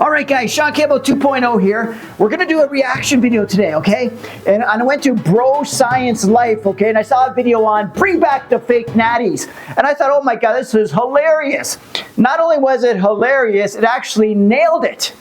All right, guys, Shaun Campbell 2.0 here. We're going to do a reaction video today, okay? And I went to BroScienceLife, okay? And I saw a video on Bring Back the Fake Natties. And I thought, oh my God, this is hilarious. Not only was it hilarious, it actually nailed it.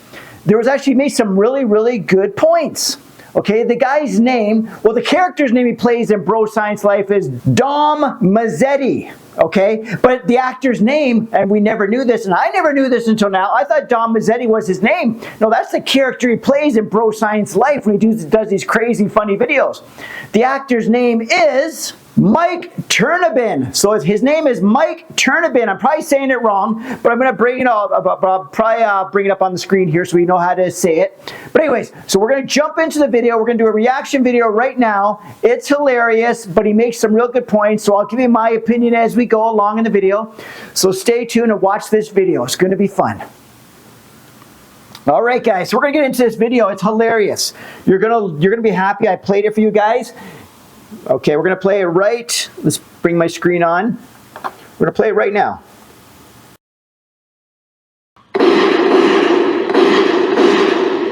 There was actually made some really, really good points. Okay, the guy's name, well, the character's name he plays in BroScienceLife is Dom Mazzetti. Okay, but the actor's name, and we never knew this, and I never knew this until now. I thought Dom Mazzetti was his name. No, that's the character he plays in BroScienceLife when he does these crazy, funny videos. The actor's name is Mike Turnabin. So his name is Mike Turnabin. I'm probably saying it wrong, but I'm going to bring it up. I'll probably bring it up on the screen here so we know how to say it. But anyways, so we're going to jump into the video. We're going to do a reaction video right now. It's hilarious, but he makes some real good points. So I'll give you my opinion as we go along in the video. So stay tuned and watch this video. It's going to be fun. All right, guys. So we're going to get into this video. It's hilarious. You're gonna be happy I played it for you guys. Okay, we're going to play it right. Let's bring my screen on. We're going to play it right now.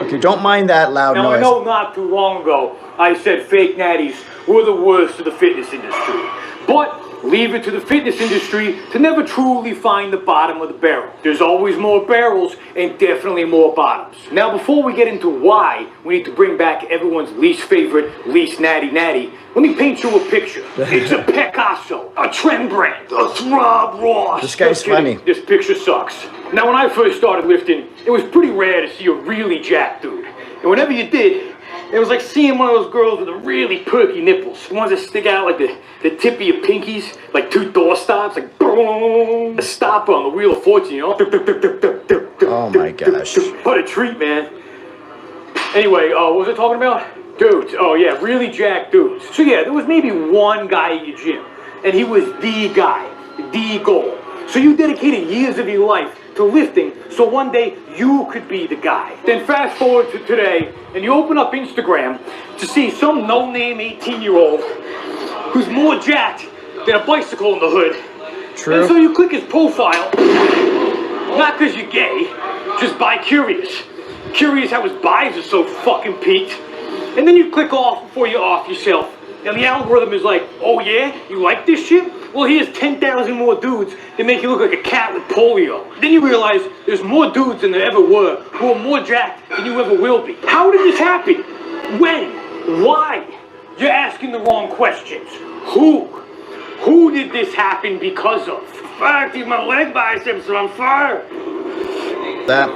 Okay, don't mind that loud noise. Now, I know not too long ago I said fake natties were the worst of the fitness industry. But leave it to the fitness industry to never truly find the bottom of the barrel. There's always more barrels and definitely more bottoms. Now, before we get into why we need to bring back everyone's least favorite, least natty, let me paint you a picture. It's a Picasso, a Rembrandt, a Throb Ross. This guy's funny. This picture sucks. Now, when I first started lifting, it was pretty rare to see a really jacked dude. And whenever you did, it was like seeing one of those girls with the really perky nipples. The ones that stick out like the tip of your pinkies, like two door stops, like boom, a stopper on the Wheel of Fortune, you know? Oh my gosh. What a treat, man. Anyway, what was I talking about? Dudes. Oh yeah, really jacked dudes. So yeah, there was maybe one guy at your gym, and he was the guy, the goal. So you dedicated years of your life to lifting, so one day you could be the guy. Then fast forward to today, and you open up Instagram to see some no-name 18-year-old who's more jacked than a bicycle in the hood. True. And so you click his profile, not because you're gay, just bi-curious. Curious how his buys are so fucking peaked. And then you click off before you're off yourself. And the algorithm is like, oh yeah, you like this shit? Well, here's 10,000 more dudes that make you look like a cat with polio. Then you realize there's more dudes than there ever were who are more jacked than you ever will be. How did this happen? When? Why? You're asking the wrong questions. Who? Who did this happen because of? Fuck, dude, my leg biceps are on fire. That.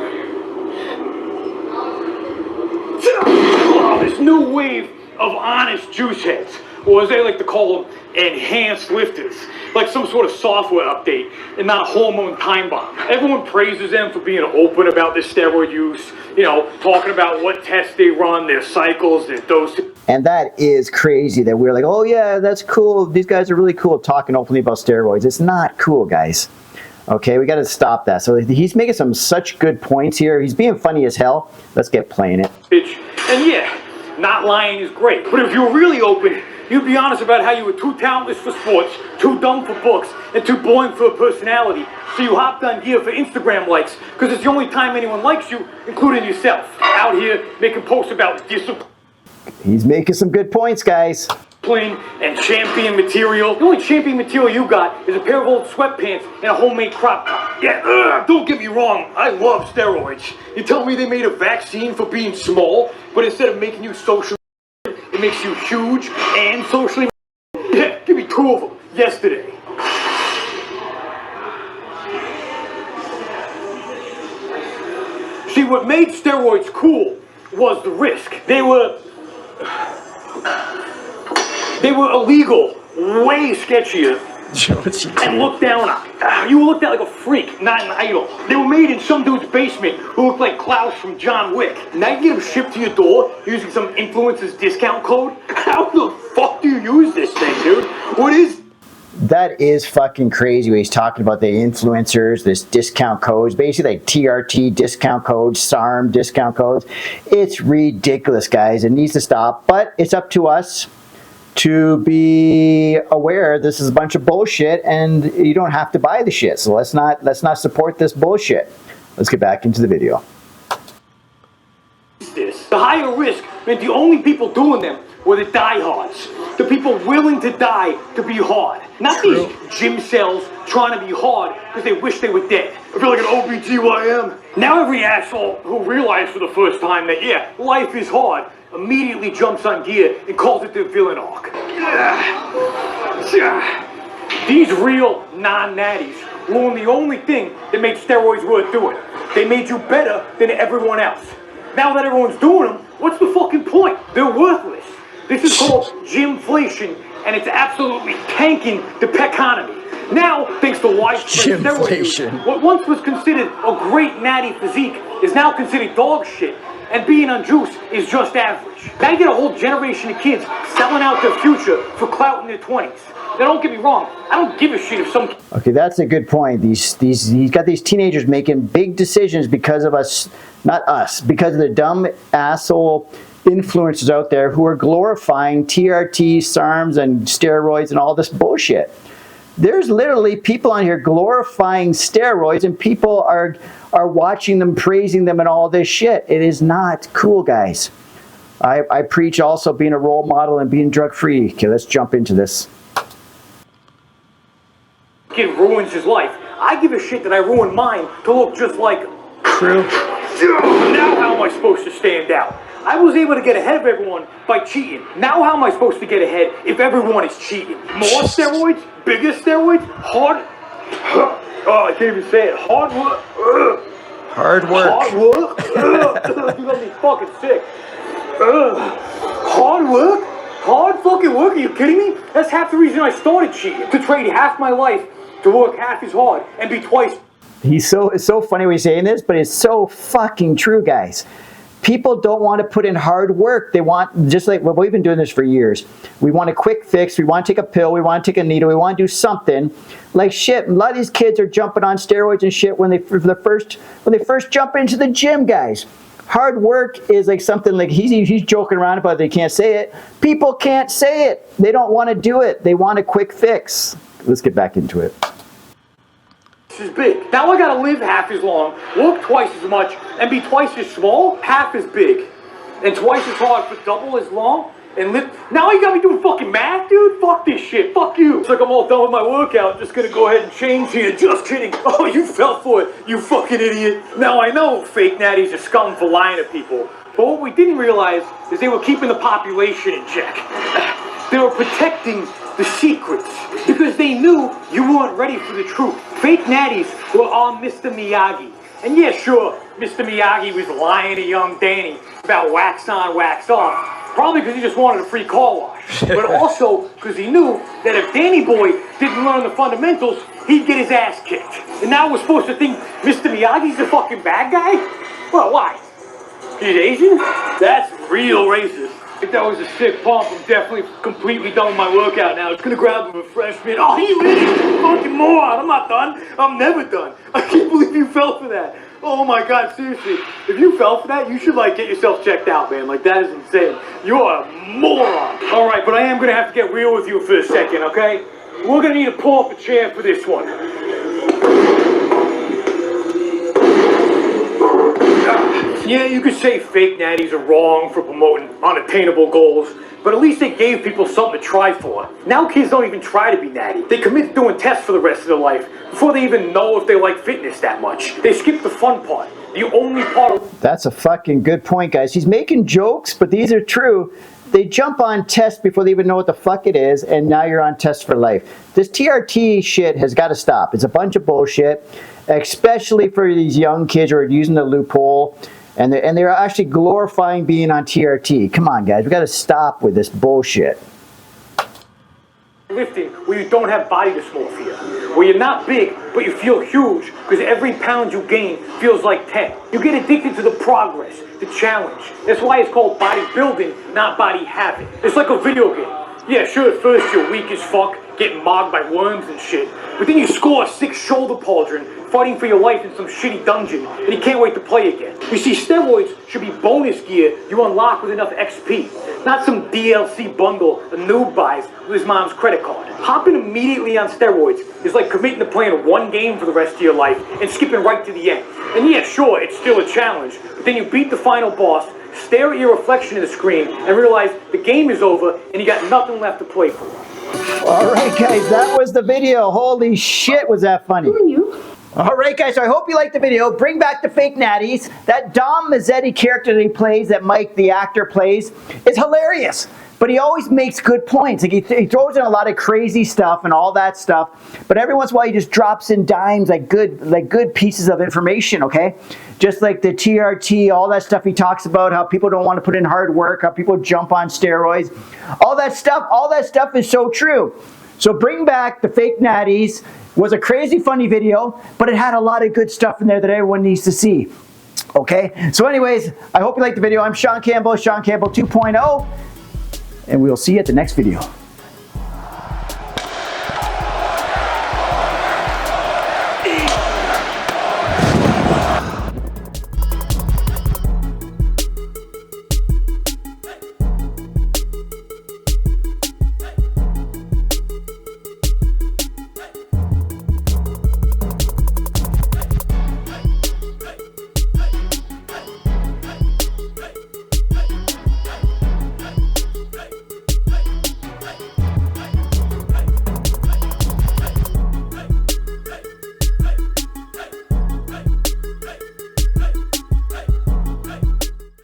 Oh, this new wave of honest juice heads, or as they like to call them, enhanced lifters, like some sort of software update and not a hormone time bomb. Everyone praises them for being open about their steroid use, you know, talking about what tests they run, their cycles, their doses. And that is crazy that we're like, oh yeah, that's cool. These guys are really cool talking openly about steroids. It's not cool, guys. Okay, we got to stop that. So he's making some such good points here. He's being funny as hell. Let's get playing it. And yeah, not lying is great. But if you were really open, you'd be honest about how you were too talentless for sports, too dumb for books, and too boring for a personality. So you hopped on gear for Instagram likes, because it's the only time anyone likes you, including yourself. Out here making posts about discipline. He's making some good points, guys. And champion material. The only champion material you got is a pair of old sweatpants and a homemade crop top. Yeah, don't get me wrong, I love steroids. You tell me they made a vaccine for being small, but instead of making you socially, it makes you huge and socially. Yeah, give me two of them yesterday. See, what made steroids cool was the risk. They were illegal, way sketchier, and looked down on. You were looked at like a freak, not an idol. They were made in some dude's basement who looked like Klaus from John Wick. Now you get them shipped to your door using some influencer's discount code. How the fuck do you use this thing, dude? What is... That is fucking crazy when he's talking about the influencers, this discount codes, basically like TRT discount codes, SARM discount codes. It's ridiculous, guys. It needs to stop, but it's up to us to be aware this is a bunch of bullshit and you don't have to buy the shit. So let's not support this bullshit. Let's get back into the video. The higher risk meant the only people doing them were the diehards. The people willing to die to be hard. Not these gym cells trying to be hard because they wish they were dead. I feel like an OBGYN. Now every asshole who realized for the first time that, yeah, life is hard, immediately jumps on gear and calls it the villain arc. These real non-natties ruined the only thing that made steroids worth doing. They made you better than everyone else. Now that everyone's doing them, what's the fucking point? They're worthless. This is called gymflation, and it's absolutely tanking the economy. Now, thanks to widespread steroid use, what once was considered a great natty physique is now considered dog shit, and being on juice is just average. Now you get a whole generation of kids selling out their future for clout in their 20s. Now don't get me wrong, I don't give a shit if some... Okay, that's a good point. He's got these teenagers making big decisions because of us, not us, because of the dumb asshole influencers out there who are glorifying TRT, SARMs, and steroids and all this bullshit. There's literally people on here glorifying steroids, and people are watching them, praising them, and all this shit. It is not cool, guys. I preach also being a role model and being drug-free. Okay, let's jump into this. Kid ruins his life. I give a shit that I ruined mine to look just like him. True. Now how am I supposed to stand out? I was able to get ahead of everyone by cheating. Now how am I supposed to get ahead if everyone is cheating? More steroids? Bigger steroids? Hard... Oh, I can't even say it. Hard work. Hard work. Hard work? You got me fucking sick. Hard work? Hard fucking work? Are you kidding me? That's half the reason I started cheating. To trade half my life to work half as hard and be twice... It's so funny when he's saying this, but it's so fucking true, guys. People don't want to put in hard work. They want, just like, well, we've been doing this for years. We want a quick fix. We want to take a pill. We want to take a needle. We want to do something. Like shit, a lot of these kids are jumping on steroids and shit when they first jump into the gym, guys. Hard work is like something like he's joking around about it. They can't say it. People can't say it. They don't want to do it. They want a quick fix. Let's get back into it. Is big. Now I gotta live half as long, work twice as much, and be twice as small, half as big, and twice as hard for double as long, and live. Now you got me doing fucking math, dude? Fuck this shit. Fuck you. It's like I'm all done with my workout. Just gonna go ahead and change here. Just kidding. Oh, you fell for it, you fucking idiot. Now I know fake natties are scum for lying to people, but what we didn't realize is they were keeping the population in check. They were protecting the secrets because they knew you weren't ready for the truth. Fake natties were on Mr. Miyagi. And yeah, sure, Mr. Miyagi was lying to young Danny about wax on, wax off. Probably because he just wanted a free car wash. But also because he knew that if Danny Boy didn't learn the fundamentals, he'd get his ass kicked. And now we're supposed to think Mr. Miyagi's the fucking bad guy? Well, why? He's Asian? That's real racist. I think that was a sick pump. I'm definitely completely done with my workout now. Just gonna grab a refreshment. Oh, you idiot! Fucking moron! I'm not done. I'm never done. I can't believe you fell for that. Oh my god, seriously. If you fell for that, you should like get yourself checked out, man. Like that is insane. You are a moron. Alright, but I am gonna have to get real with you for a second, okay? We're gonna need to pull up a chair for this one. Yeah, you could say fake natties are wrong for promoting unattainable goals, but at least they gave people something to try for. Now kids don't even try to be natty. They commit to doing tests for the rest of their life before they even know if they like fitness that much. They skip the fun part. The only part of... That's a fucking good point, guys. He's making jokes, but these are true. They jump on tests before they even know what the fuck it is, and now you're on test for life. This TRT shit has got to stop. It's a bunch of bullshit, especially for these young kids who are using the loophole. And they're actually glorifying being on TRT. Come on, guys. We got to stop with this bullshit. Lifting where you don't have body dysmorphia, where you're not big, but you feel huge because every pound you gain feels like 10. You get addicted to the progress, the challenge. That's why it's called bodybuilding, not body habit. It's like a video game. Yeah, sure, at first you're weak as fuck, getting mogged by worms and shit, but then you score a 6 shoulder pauldron, fighting for your life in some shitty dungeon, and he can't wait to play again. You see, steroids should be bonus gear you unlock with enough XP, not some DLC bundle a noob buys with his mom's credit card. Hopping immediately on steroids is like committing to playing one game for the rest of your life and skipping right to the end. And yeah, sure, it's still a challenge, but then you beat the final boss, stare at your reflection in the screen, and realize the game is over and you got nothing left to play for. All right, guys, that was the video. Holy shit, was that funny. All right, guys, so I hope you liked the video. Bring back the fake natties. That Dom Mazzetti character that he plays, that Mike, the actor, plays, is hilarious. But he always makes good points. Like he throws in a lot of crazy stuff and all that stuff. But every once in a while, he just drops in dimes, like good pieces of information, okay? Just like the TRT, all that stuff he talks about, how people don't want to put in hard work, how people jump on steroids. All that stuff is so true. So bring back the fake natties. Was a crazy funny video, but it had a lot of good stuff in there that everyone needs to see. Okay? So anyways, I hope you liked the video. I'm Shaun Campbell, Shaun Campbell 2.0, and we'll see you at the next video.